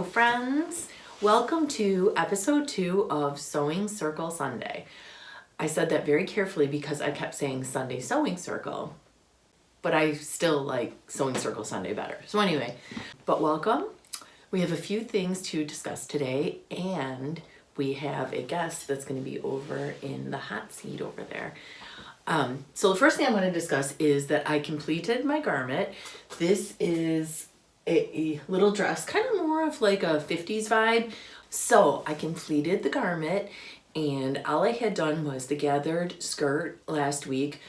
friends. Welcome to episode 2 of Sewing Circle Sunday. I said that very carefully because I kept saying Sunday Sewing Circle, but I still like Sewing Circle Sunday better. So anyway, but welcome. We have a few things to discuss today, and we have a guest that's going to be over in the hot seat over there. So the first thing I'm going to discuss is that I completed my garment. This is a little dress, kind of more of like a 50s vibe. So I completed the garment, and all I had done was the gathered skirt last week,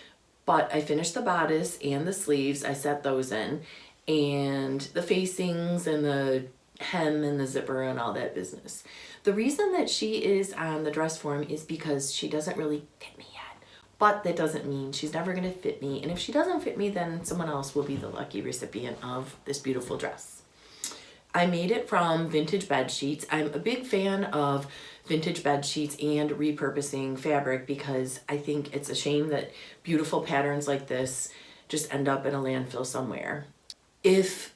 but I finished the bodice and the sleeves. I set those in, and the facings and the hem and the zipper and all that business. The reason that she is on the dress form is because she doesn't really fit me yet, but that doesn't mean she's never going to fit me. And if she doesn't fit me, then someone else will be the lucky recipient of this beautiful dress. I made it from vintage bed sheets. I'm a big fan of vintage bed sheets and repurposing fabric because I think it's a shame that beautiful patterns like this just end up in a landfill somewhere. If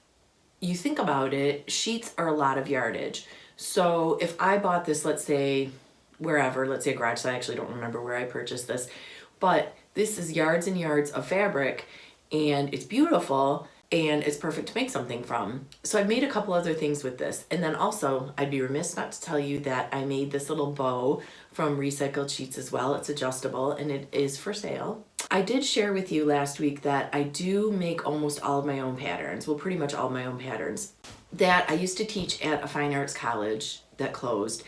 you think about it, sheets are a lot of yardage. So if I bought this, let's say wherever, let's say a garage, so I actually don't remember where I purchased this, but this is yards and yards of fabric, and it's beautiful, and it's perfect to make something from. So I made a couple other things with this. And then also, I'd be remiss not to tell you that I made this little bow from recycled sheets as well. It's adjustable, and it is for sale. I did share with you last week that I do make almost all of my own patterns. Well, pretty much all of my own patterns. That I used to teach at a fine arts college that closed,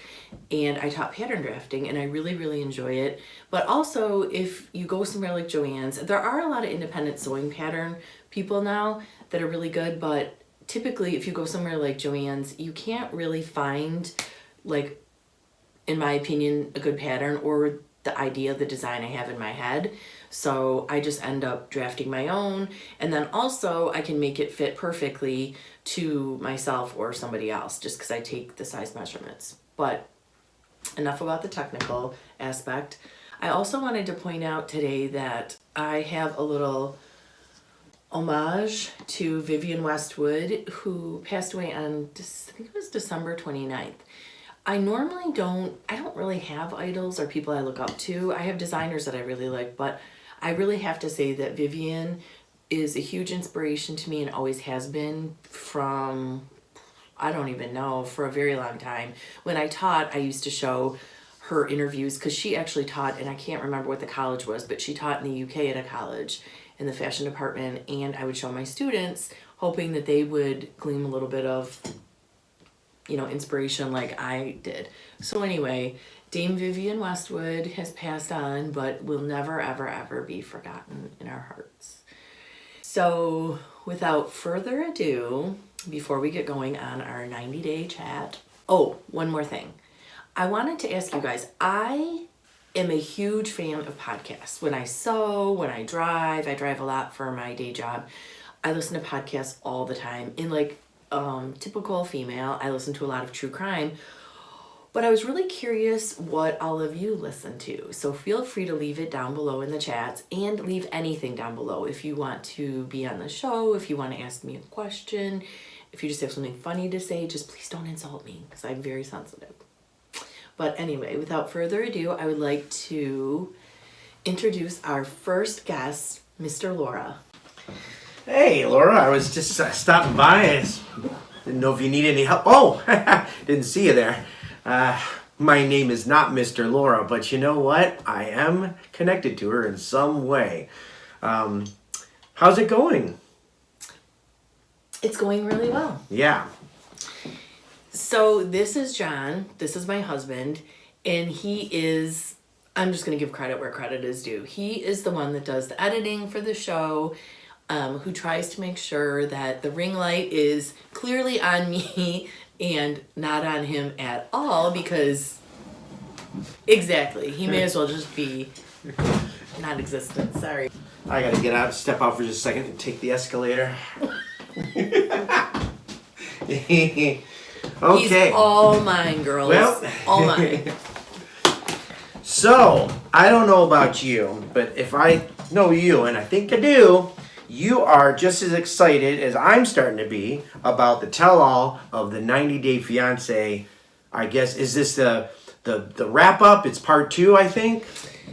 and I taught pattern drafting, and I really enjoy it. But also, if you go somewhere like Joann's, there are a lot of independent sewing pattern people now that are really good, but typically if you go somewhere like Joann's, you can't really find, like, in my opinion, a good pattern or the idea, the design I have in my head. So I just end up drafting my own, and then also I can make it fit perfectly to myself or somebody else just because I take the size measurements. But enough about the technical aspect. I also wanted to point out today that I have a little homage to Vivienne Westwood, who passed away on, I think it was December 29th. I don't really have idols or people I look up to. I have designers that I really like, but I really have to say that Vivienne is a huge inspiration to me and always has been from, I don't even know, for a very long time. When I taught, I used to show her interviews because she actually taught, and I can't remember what the college was, but she taught in the UK at a college in the fashion department, and I would show my students hoping that they would glean a little bit of, inspiration like I did. So anyway, Dame Vivienne Westwood has passed on, but will never, ever be forgotten in our hearts. So without further ado, before we get going on our 90-day chat, one more thing. I wanted to ask you guys, I am a huge fan of podcasts. When I sew, when I drive a lot for my day job. I listen to podcasts all the time. In typical female, I listen to a lot of true crime, but I was really curious what all of you listen to. So feel free to leave it down below in the chats, and leave anything down below. If you want to be on the show, if you want to ask me a question, if you just have something funny to say, just please don't insult me because I'm very sensitive. But anyway, without further ado, I would like to introduce our first guest, Mr. Laura. Hey, Laura, I was just stopping by. Didn't know if you need any help. Oh, didn't see you there. My name is not Mr. Laura, but you know what? I am connected to her in some way. How's it going? It's going really well. Yeah. So this is John. This is my husband, and he is, I'm just going to give credit where credit is due. He is the one that does the editing for the show, who tries to make sure that the ring light is clearly on me and not on him at all, because exactly, he may as well just be non-existent. Sorry. I gotta step out for just a second and take the escalator. Okay. He's all mine, girls. Well, all mine. So, I don't know about you, but if I know you, and I think I do, you are just as excited as I'm starting to be about the tell-all of the 90 Day Fiancé. I guess, is this the wrap-up? It's part 2, I think?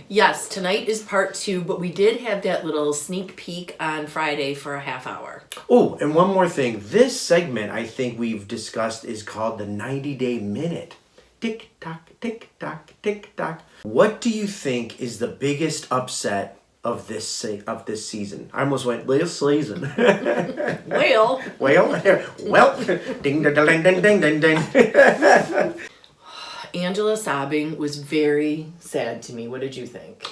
Yes, tonight is part 2, but we did have that little sneak peek on Friday for a half hour. Oh, and one more thing. This segment, I think we've discussed, is called the 90 Day Minute. Tick-tock, tick-tock, tick-tock. What do you think is the biggest upset of this season? I almost went this season. Well, Ding, ding, ding, ding, ding, ding, ding. Angela sobbing was very sad to me. What did you think?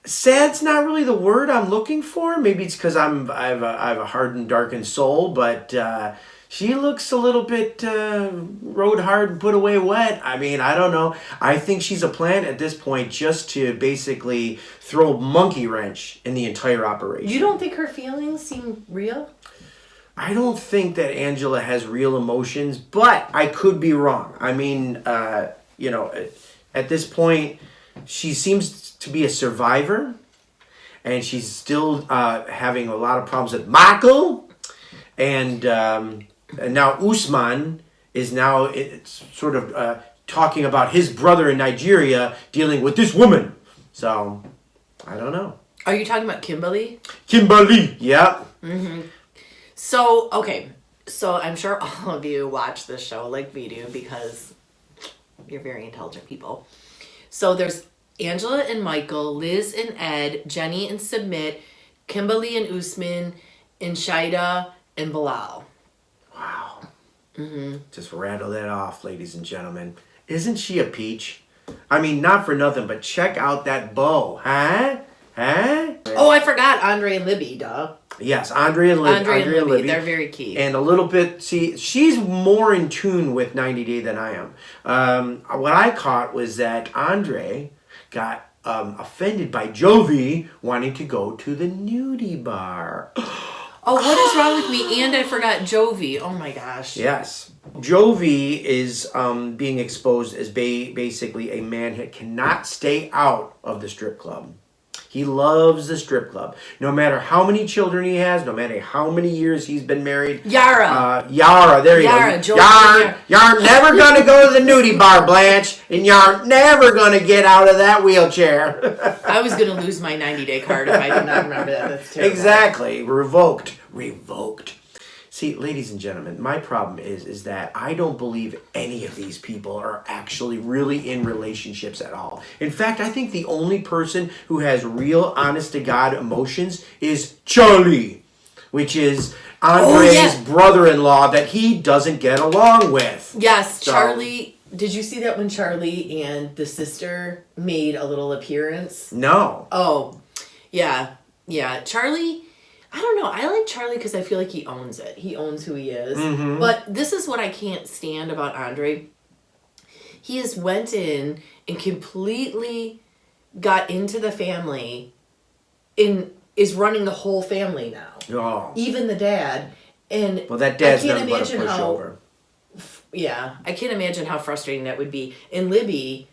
Sad's not really the word I'm looking for. Maybe it's because I have a hardened, darkened soul, but she looks a little bit rode hard and put away wet. I mean, I don't know. I think she's a plant at this point just to basically throw a monkey wrench in the entire operation. You don't think her feelings seem real? I don't think that Angela has real emotions, but I could be wrong. I mean, at this point, she seems to be a survivor, and she's still having a lot of problems with Michael, and now Usman is now sort of talking about his brother in Nigeria dealing with this woman. So, I don't know. Are you talking about Kimberly? Kimberly, yeah. Mm-hmm. So, okay. So, I'm sure all of you watch this show like we do because you're very intelligent people. So, there's Angela and Michael, Liz and Ed, Jenny and Submit, Kimberly and Usman, and Shida and Bilal. Wow. Mm-hmm. Just rattle that off, ladies and gentlemen. Isn't she a peach? I mean, not for nothing, but check out that bow. Huh? Oh, I forgot Andre and Libby, duh. Yes, Andre and Libby. They're very key. And a little bit, see, she's more in tune with 90 Day than I am. What I caught was that Andre got offended by Jovi wanting to go to the nudie bar. Oh, what is wrong with me? And I forgot Jovi. Oh my gosh. Yes. Jovi is being exposed as basically a man who cannot stay out of the strip club. He loves the strip club. No matter how many children he has, no matter how many years he's been married. Yara, there you go. You're never going to go to the nudie bar, Blanche, and you're never going to get out of that wheelchair. I was going to lose my 90-day card if I did not remember that. That's terrible. Exactly. Revoked. See, ladies and gentlemen, my problem is that I don't believe any of these people are actually really in relationships at all. In fact, I think the only person who has real, honest-to-God emotions is Charlie, which is Andre's brother-in-law that he doesn't get along with. Yes, so, Charlie. Did you see that when Charlie and the sister made a little appearance? No. Oh, yeah. Charlie... I don't know. I like Charlie because I feel like he owns it. He owns who he is. Mm-hmm. But this is what I can't stand about Andre. He has went in and completely got into the family and is running the whole family now. Oh. Even the dad. And well, that dad's nothing but a pushover. Yeah. I can't imagine how frustrating that would be. And Libby...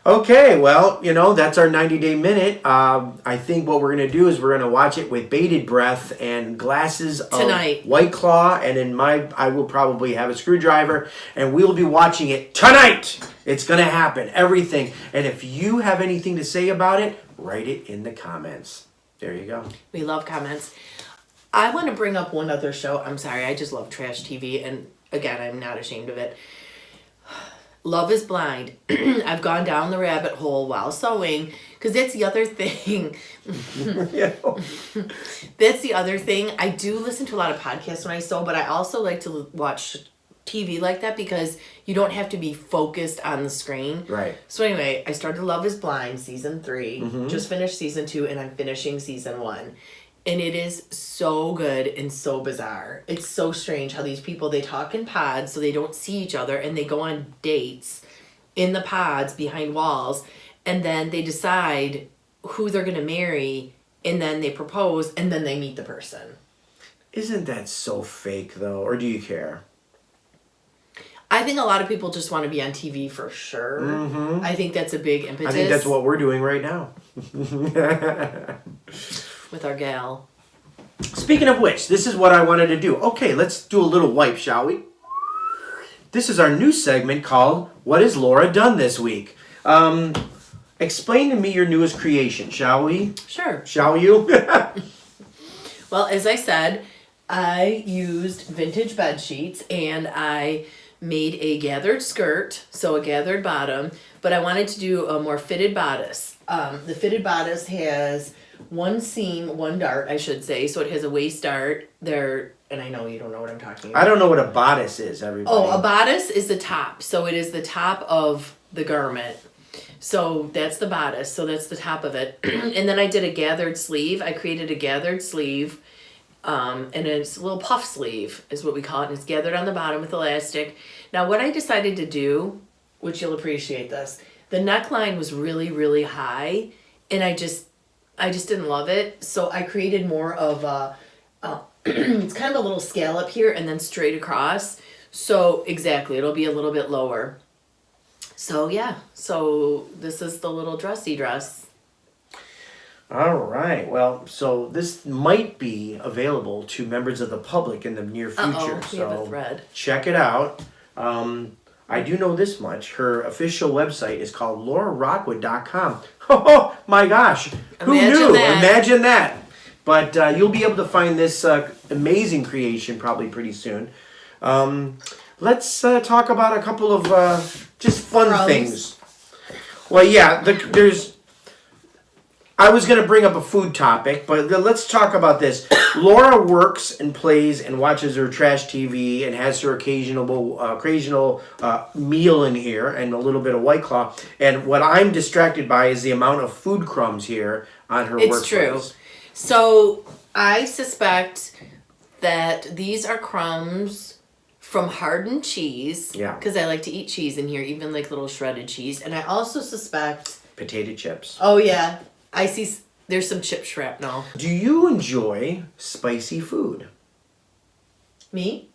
Okay, well, that's our 90-day minute. I think what we're going to do is we're going to watch it with bated breath and glasses of tonight. White Claw, and I will probably have a screwdriver, and we will be watching it tonight. It's going to happen, everything. And if you have anything to say about it, write it in the comments. There you go. We love comments. I want to bring up one other show. I'm sorry, I just love trash TV, and again, I'm not ashamed of it. Love is Blind. I've gone down the rabbit hole while sewing because that's the other thing. That's the other thing. I do listen to a lot of podcasts when I sew, but I also like to watch TV like that because you don't have to be focused on the screen. Right. So anyway, I started Love is Blind season 3. Mm-hmm. Just finished season 2 and I'm finishing season 1. And it is so good and so bizarre. It's so strange how these people, they talk in pods so they don't see each other and they go on dates in the pods behind walls and then they decide who they're going to marry and then they propose and then they meet the person. Isn't that so fake though? Or do you care? I think a lot of people just want to be on TV for sure. Mm-hmm. I think that's a big impetus. I think that's what we're doing right now. with our gal. Speaking of which, this is what I wanted to do. Okay, let's do a little wipe, shall we? This is our new segment called What Has Laura Done This Week? Explain to me your newest creation, shall we? Sure. Shall you? Well, as I said, I used vintage bed sheets and I made a gathered skirt, so a gathered bottom, but I wanted to do a more fitted bodice. The fitted bodice has one seam, one dart, I should say, so it has a waist dart there, and I know you don't know what I'm talking about. I don't know what a bodice is, everybody. Oh, a bodice is the top, so it is the top of the garment. So that's the bodice, so that's the top of it. And then I did a gathered sleeve. I created a gathered sleeve, and it's a little puff sleeve is what we call it, and it's gathered on the bottom with elastic. Now what I decided to do, which you'll appreciate this, the neckline was really, really high, and I just didn't love it, so I created more of a, it's kind of a little scallop here and then straight across. So exactly, it'll be a little bit lower. So yeah, so this is the little dressy dress. All right. Well, so this might be available to members of the public in the near future. Uh-oh, we have a So thread. check it out. I do know this much. Her official website is called laurarockwood.com. Oh my gosh. Who Imagine knew? that. Imagine that. But you'll be able to find this amazing creation probably pretty soon. Let's talk about a couple of just fun Crumbs. things. Well, yeah, I was going to bring up a food topic, but let's talk about this. Laura works and plays and watches her trash TV and has her occasional meal in here and a little bit of White Claw. And what I'm distracted by is the amount of food crumbs here on her It's workplace. true. So I suspect that these are crumbs from hardened cheese. Yeah. Because I like to eat cheese in here, even like little shredded cheese. And I also suspect, Potato chips. oh yeah, I see there's some chip shrapnel. Do you enjoy spicy food? Me?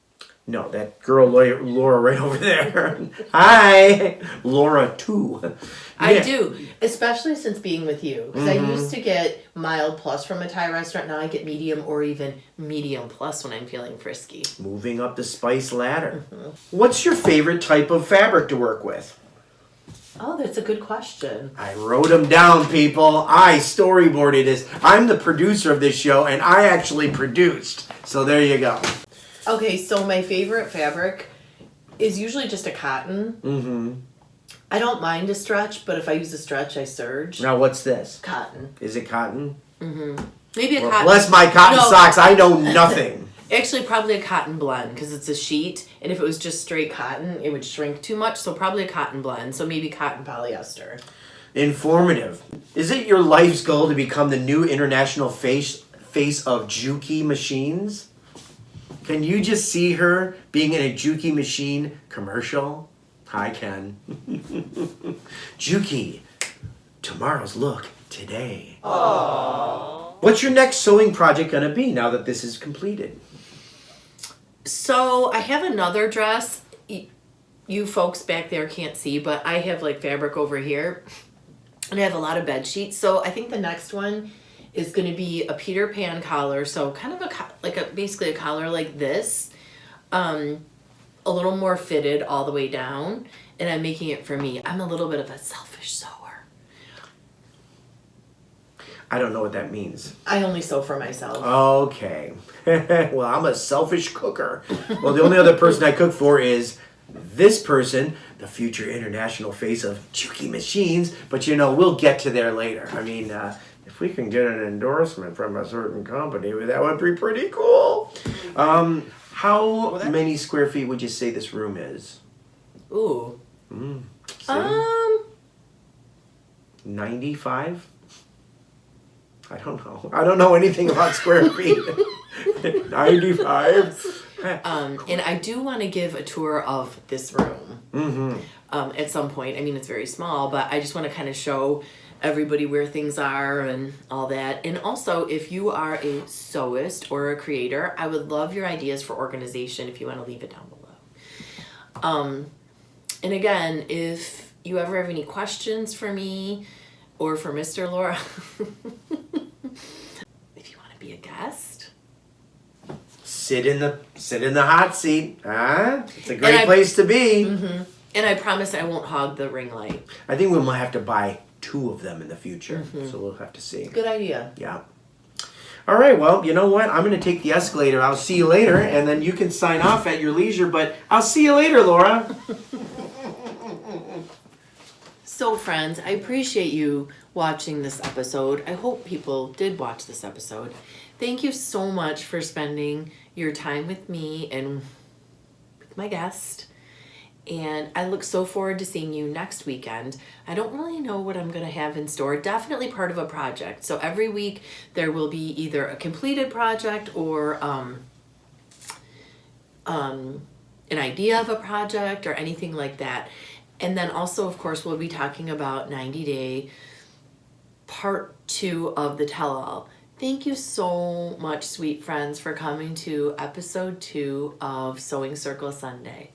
No, that girl Laura right over there. Hi, Laura too. I Yeah. do, especially since being with you. Because I used to get mild plus from a Thai restaurant. Now I get medium or even medium plus when I'm feeling frisky. Moving up the spice ladder. What's your favorite type of fabric to work with? Oh, that's a good question. I wrote them down, people. I storyboarded this. I'm the producer of this show, and I actually produced. So there you go. Okay, so my favorite fabric is usually just a cotton. Mm-hmm. I don't mind a stretch, but if I use a stretch, I surge. Now, what's this? Cotton. Is it cotton? Maybe a Well, cotton. bless my cotton No. socks. I know nothing. Actually, probably a cotton blend because it's a sheet, and if it was just straight cotton, it would shrink too much. So probably a cotton blend. So maybe cotton polyester. Informative. Is it your life's goal to become the new international face of Juki machines? Can you just see her being in a Juki machine commercial? Hi, Ken. Juki, tomorrow's look today. Aww. What's your next sewing project gonna be now that this is completed? So I have another dress. You folks back there can't see, but I have like fabric over here, and I have a lot of bed sheets. So I think the next one is going to be a Peter Pan collar. So kind of basically a collar like this, a little more fitted all the way down, and I'm making it for me. I'm a little bit of a selfish sewer. I don't know what that means. I only sew for myself. Okay. Well, I'm a selfish cooker. Well, the only other person I cook for is this person, the future international face of Juki Machines. But we'll get to there later. I mean, if we can get an endorsement from a certain company, that would be pretty cool. How many square feet would you say this room is? Ooh. See? 95? I don't know. I don't know anything about square feet. 95? And I do want to give a tour of this room at some point. I mean, it's very small, but I just want to kind of show everybody where things are and all that. And also, if you are a sewist or a creator, I would love your ideas for organization if you want to leave it down below. And again, if you ever have any questions for me or for Mr. Laura, if you want to be a guest, sit in the hot seat. It's a great place to be. And I promise I won't hog the ring light. I think we might have to buy 2 of them in the future, so we'll have to see. Good idea. Yeah. All right, well, you know what? I'm going to take the escalator. I'll see you later, and then you can sign off at your leisure, but I'll see you later, Laura. So, friends, I appreciate you watching this episode. I hope people did watch this episode. Thank you so much for spending your time with me and with my guest. And I look so forward to seeing you next weekend. I don't really know what I'm going to have in store. Definitely part of a project. So every week there will be either a completed project or an idea of a project or anything like that. And then also, of course, we'll be talking about 90 Day Part 2 of the Tell-All. Thank you so much, sweet friends, for coming to episode 2 of Sewing Circle Sunday.